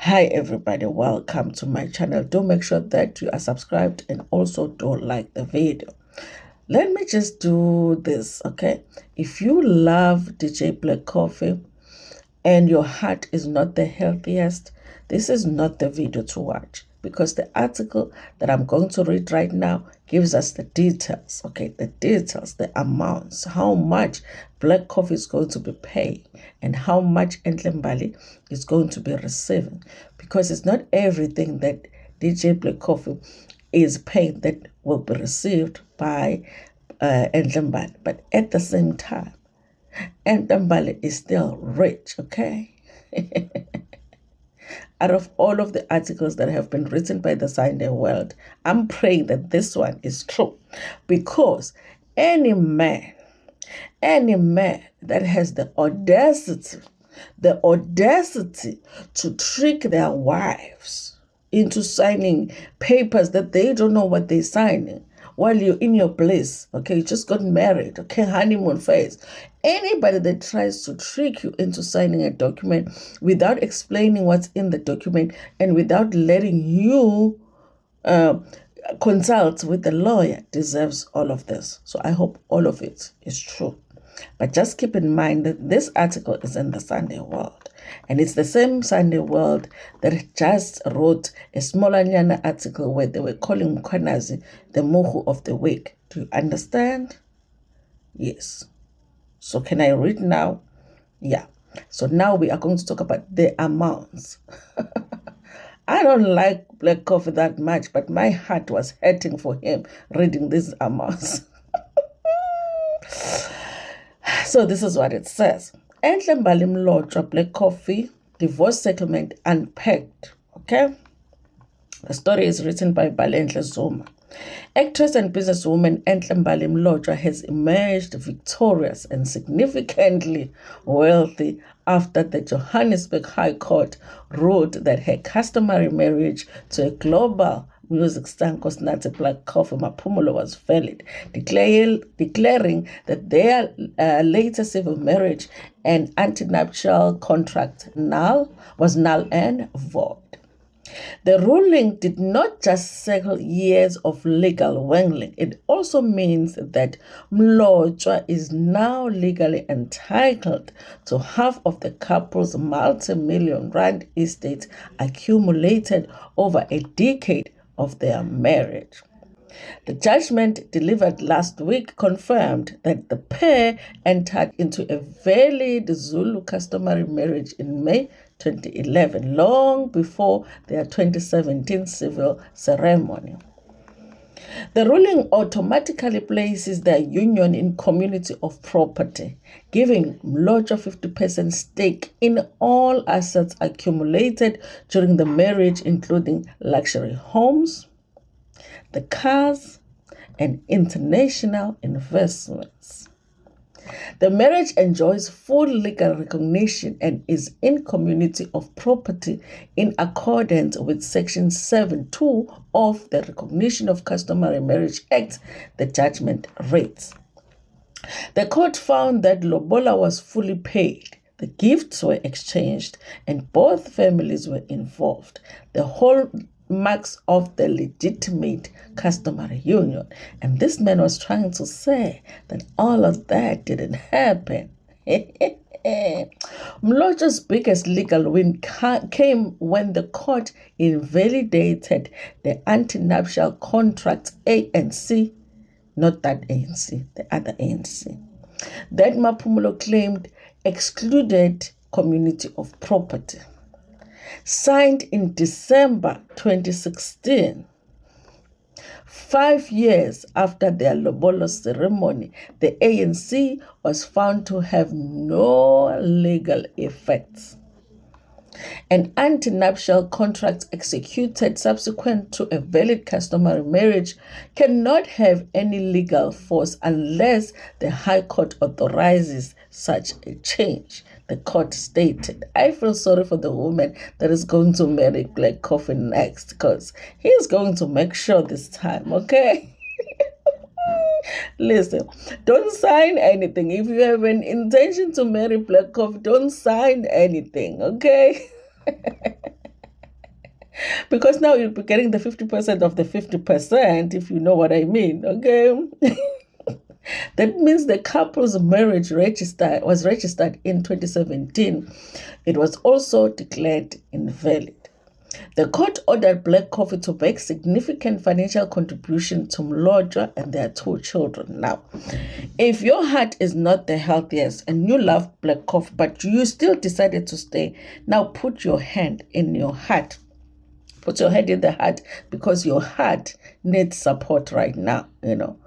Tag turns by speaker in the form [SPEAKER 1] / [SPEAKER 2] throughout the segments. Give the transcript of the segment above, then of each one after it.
[SPEAKER 1] Hi everybody, welcome to my channel. Do make sure that you are subscribed and also do like the video. Let me just do this, okay? If you love DJ Black Coffee and your heart is not the healthiest, this is not the video to watch, because the article that I'm going to read right now gives us the details, okay? The details, the amounts, how much Black Coffee is going to be paying and how much Enhle Mbali is going to be receiving, because it's not everything that DJ Black Coffee is paid that will be received by Enhle Mbali. But at the same time, Enhle Mbali is still rich, okay? Out of all of the articles that have been written by the Sunday World, I'm praying that this one is true, because any man that has the audacity to trick their wives into signing papers that they don't know what they're signing while you're in your place, okay, you just got married, okay, honeymoon phase. Anybody that tries to trick you into signing a document without explaining what's in the document and without letting you consult with the lawyer deserves all of this. So I hope all of it is true. But just keep in mind that this article is in the Sunday World. And it's the same Sunday World that just wrote a Smolanyana article where they were calling Mkhwanazi the Muhu of the week. Do you understand? Yes. So can I read now? Yeah. So now we are going to talk about the amounts. I don't like Black Coffee that much, but my heart was hurting for him reading these amounts. So this is what it says. Enhle Mbali Mlotshwa Black Coffee divorce settlement unpacked. Okay? The story is written by Balenhle Zuma. Actress and businesswoman Enhle Mbali Mlotshwa has emerged victorious and significantly wealthy after the Johannesburg High Court ruled that her customary marriage to a global music star Nkosinathi Black Coffee Maphumulo was valid, declaring that their later civil marriage and antenuptial contract was null and void. The ruling did not just settle years of legal wrangling. It also means that Mlotshwa is now legally entitled to half of the couple's multi-million rand estate accumulated over a decade of their marriage. The judgment delivered last week confirmed that the pair entered into a valid Zulu customary marriage in May 2011, long before their 2017 civil ceremony. The ruling automatically places their union in community of property, giving Mlotshwa 50% stake in all assets accumulated during the marriage, including luxury homes, the cars, and international investments. The marriage enjoys full legal recognition and is in community of property in accordance with Section 7.2 of the Recognition of Customary Marriage Act, the judgment reads. The court found that lobola was fully paid, the gifts were exchanged, and both families were involved. The hallmarks of the legitimate customary union. And this man was trying to say that all of that didn't happen. Mlotshwa's biggest legal win came when the court invalidated the antenuptial contract ANC, not that ANC, the other ANC, that Maphumulo claimed excluded community of property. Signed in December 2016, 5 years after their lobola ceremony, the ANC was found to have no legal effects. An antenuptial contract executed subsequent to a valid customary marriage cannot have any legal force unless the High Court authorizes such a change, the court stated. I feel sorry for the woman that is going to marry Black Coffee next, because he's going to make sure this time, okay? Listen, don't sign anything. If you have an intention to marry Black Coffee, don't sign anything, okay? Because now you'll be getting the 50% of the 50%, if you know what I mean, okay? That means the couple's marriage was registered in 2017. It was also declared invalid. The court ordered Black Coffee to make significant financial contribution to Mlodra and their 2 children. Now, if your heart is not the healthiest and you love Black Coffee, but you still decided to stay, now put your hand in your heart. Put your head in the heart, because your heart needs support right now, you know.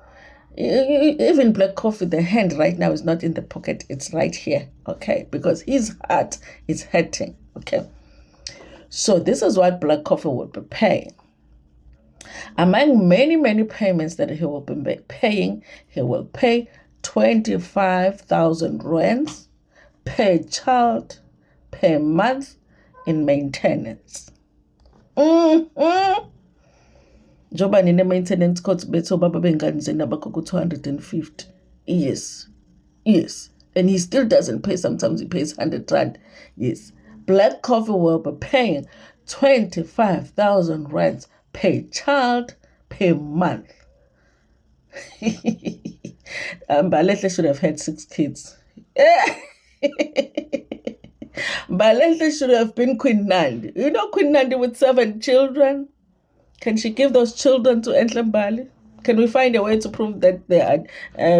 [SPEAKER 1] Even Black Coffee, the hand right now is not in the pocket, it's right here, okay? Because his heart is hurting, okay? So this is what Black Coffee will be paying. Among many, many payments that he will be paying, he will pay 25,000 rands per child per month in maintenance. Joba nine maintenance costs beto baba benganzeni abakho 250. Yes. And he still doesn't pay. Sometimes he pays 100 rand. Yes. Black Coffee will be paying 25,000 rands per child per month. Mbali should have had 6 kids. Mbali should have been Queen Nandi. You know Queen Nandi with 7 children? Can she give those children to Enhle Mbali? Can we find a way to prove that they are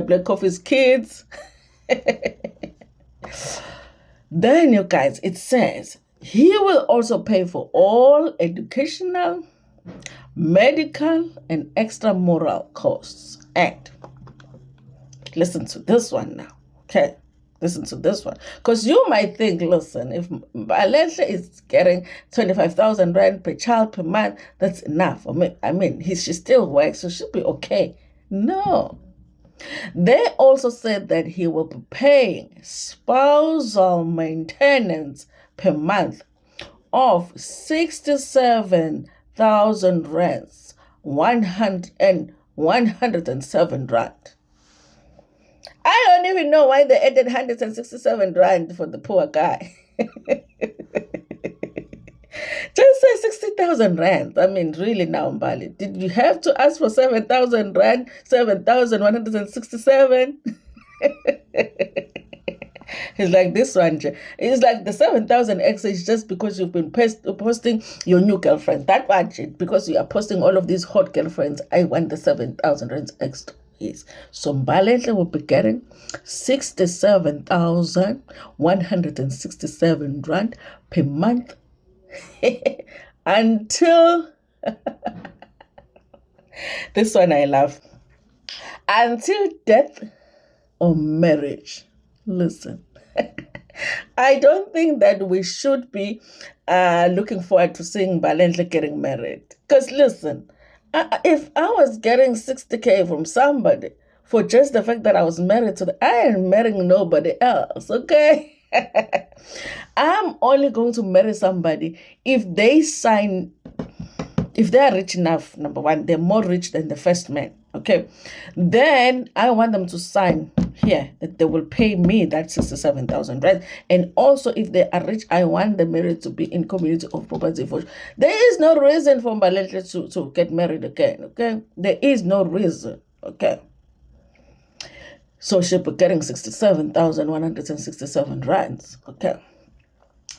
[SPEAKER 1] Black Coffee's kids? Then, you guys, it says he will also pay for all educational, medical, and extramural costs. And listen to this one now, okay? Listen to this one. Because you might think, listen, if Balesha is getting 25,000 rand per child per month, that's enough. I mean, she still works, so she'll be okay. No. They also said that he will be paying spousal maintenance per month of 67,000 rands, 107 rand. I don't even know why they added 167 rand for the poor guy. Just say 60,000 rand. I mean, really now, Mbali. Did you have to ask for 7,000 rand? 7,167? It's like this one. It's like the 7,000 extra is just because you've been posting your new girlfriend. That one, because you are posting all of these hot girlfriends, I want the 7,000 rand extra. Yes. So Mbali will be getting 67,167 rand per month until this one I love, until death or marriage. Listen, I don't think that we should be looking forward to seeing Mbali getting married, because listen, if I was getting 60K from somebody for just the fact that I was married to I am marrying nobody else, okay? I'm only going to marry somebody if they are rich enough, number one, they're more rich than the first man, okay? Then I want them to sign here that they will pay me that 67,000, right? And also, if they are rich, I want the marriage to be in community of property. There is no reason for Mbali to get married again, okay? There is no reason, okay? So she'll be getting 67,167 rands, okay?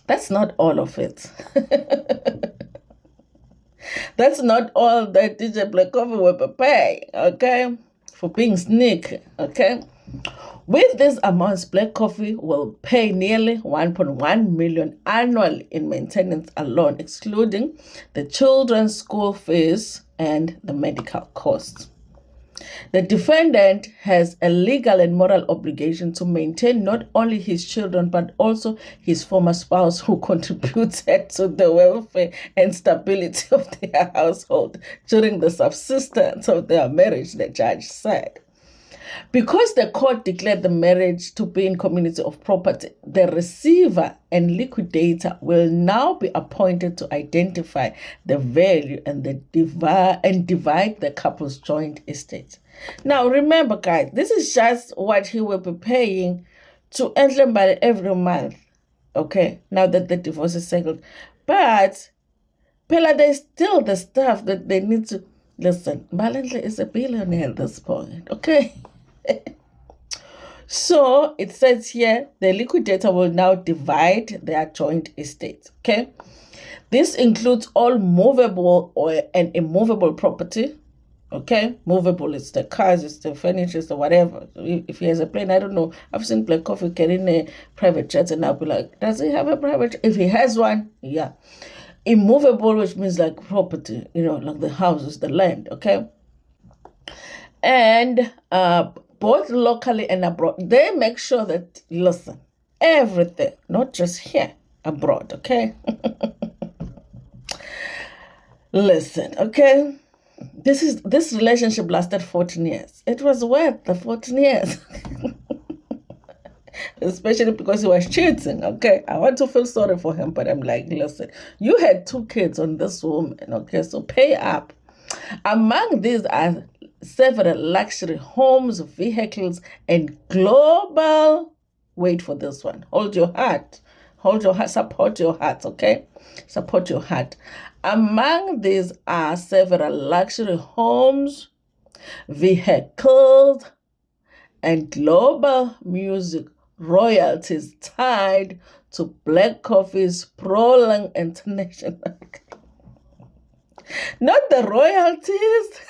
[SPEAKER 1] That's not all of it. That's not all that DJ Black Coffee will be paying, okay? For being sneaky, okay? With these amounts, Black Coffee will pay nearly 1.1 million annually in maintenance alone, excluding the children's school fees and the medical costs. The defendant has a legal and moral obligation to maintain not only his children, but also his former spouse who contributed to the welfare and stability of their household during the subsistence of their marriage, the judge said. Because the court declared the marriage to be in community of property, the receiver and liquidator will now be appointed to identify the value and divide the couple's joint estate. Now, remember, guys, this is just what he will be paying to Enhle Mbali every month, okay, now that the divorce is settled. But Pela, there's still the stuff that they need to listen. Mbali is a billionaire at this point, okay? So it says here the liquidator will now divide their joint estates, okay? This includes all movable and immovable property. Okay, movable is the cars, it's the furniture, it's the whatever. If he has a plane, I don't know. I've seen Black Coffee getting a private jet, and I'll be like, does he have a private jet? If he has one, yeah. Immovable, which means like property, like the houses, the land, okay? And both locally and abroad, they make sure that, listen, everything, not just here, abroad, okay? Listen, okay? This relationship lasted 14 years. It was worth the 14 years. Especially because he was cheating, okay? I want to feel sorry for him, but I'm like, listen, you had 2 kids on this woman, okay? So pay up. Among these are several luxury homes, vehicles, and global, wait for this one, hold your heart, support your heart, okay? Support your heart. Among these are several luxury homes, vehicles, and global music royalties tied to Black Coffee's prolonged international. Not the royalties.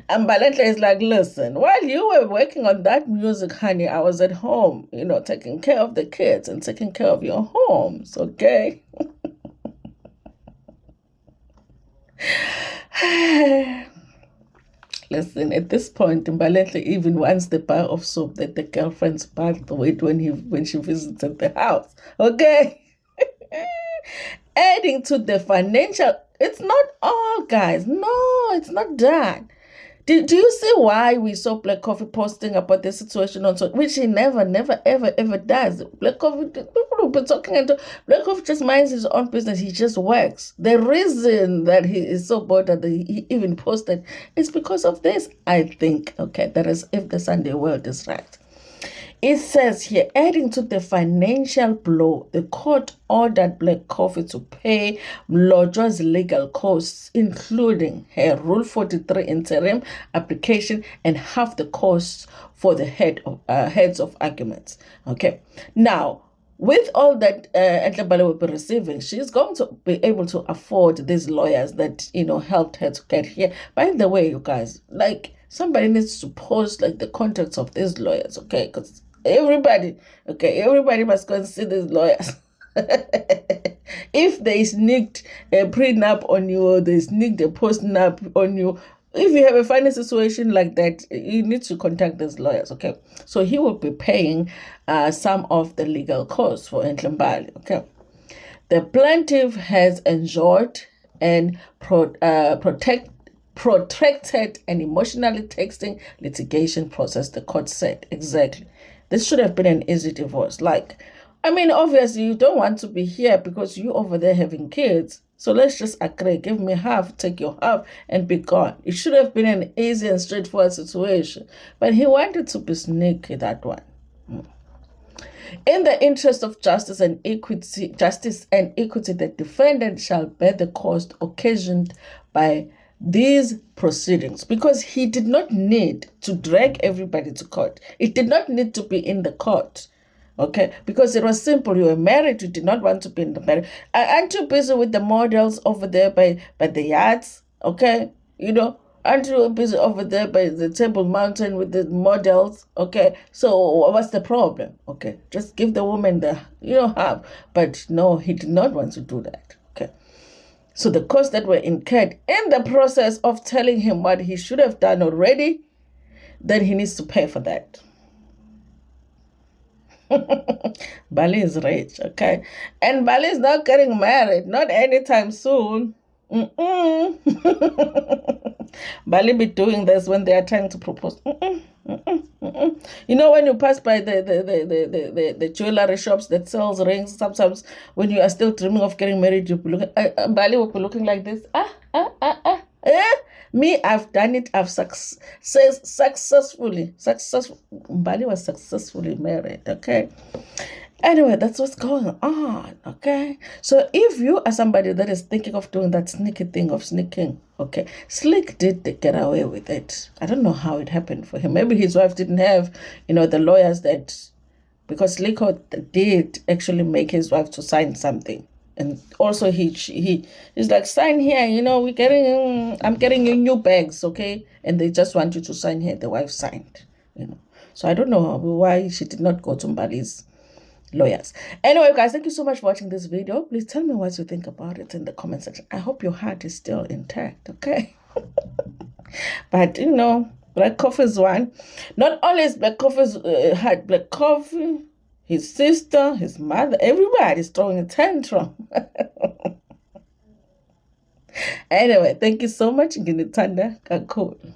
[SPEAKER 1] And Mbali is like, listen, while you were working on that music, honey, I was at home, taking care of the kids and taking care of your homes, okay? Listen, at this point, Mbali even wants the bar of soap that the girlfriend's bathed with when she visited the house, okay? Adding to the financial, it's not all, guys. No, it's not done. Do you see why we saw Black Coffee posting about the situation on social, which he never, ever does? Black Coffee, people will be talking, and Black Coffee just minds his own business. He just works. The reason that he is so bothered that he even posted is because of this, I think. Okay, that is if the Sunday World is right. It says here, adding to the financial blow, the court ordered Black Coffee to pay Mlotshwa's legal costs, including her Rule 43 interim application and half the costs for the heads of arguments. Okay. Now, with all that Enhle Mbali will be receiving, she's going to be able to afford these lawyers that, helped her to get here. By the way, you guys, like, somebody needs to post, like, the contacts of these lawyers, okay? Because everybody must go and see these lawyers. If they sneaked a prenup on you, or they sneaked a post-nup on you, if you have a funny situation like that, you need to contact these lawyers, okay? So he will be paying some of the legal costs for Enhle Mbali, okay? The plaintiff has enjoyed and protracted and emotionally taxing litigation process, the court said. Exactly. This should have been an easy divorce. Like, obviously you don't want to be here because you over there having kids. So let's just agree, give me half, take your half, and be gone. It should have been an easy and straightforward situation. But he wanted to be sneaky, that one. In the interest of justice and equity, the defendant shall bear the cost occasioned by these proceedings, because he did not need to drag everybody to court. It did not need to be in the court, okay? Because it was simple. You were married. You did not want to be in the marriage. Aren't you busy with the models over there by the yachts, okay? Aren't you busy over there by the Table Mountain with the models, okay? So what's the problem, okay? Just give the woman the, half. But no, he did not want to do that, okay? So the costs that were incurred in the process of telling him what he should have done already, then he needs to pay for that. Mbali is rich, okay? And Mbali is not getting married, not anytime soon. Mbali be doing this when they are trying to propose. When you pass by the jewelry shops that sells rings, sometimes when you are still dreaming of getting married, you'll be looking, Mbali will be looking like this. Me, I've done it. I've successfully. Mbali was successfully married, okay? Anyway, that's what's going on, okay? So if you are somebody that is thinking of doing that sneaky thing of sneaking, okay, Slick did get away with it. I don't know how it happened for him. Maybe his wife didn't have, the lawyers that, because Slicko did actually make his wife to sign something. And also he's like, sign here, I'm getting you new bags, okay? And they just want you to sign here. The wife signed. So I don't know why she did not go to Mbali's lawyers. Anyway, guys, thank you so much for watching this video. Please tell me what you think about it in the comment section. I hope your heart is still intact, okay? But Black Coffee's one. Not only is Black Coffee's heart, Black Coffee, his sister, his mother, everybody's throwing a tantrum. Anyway, thank you so much. Nginithanda kakhulu.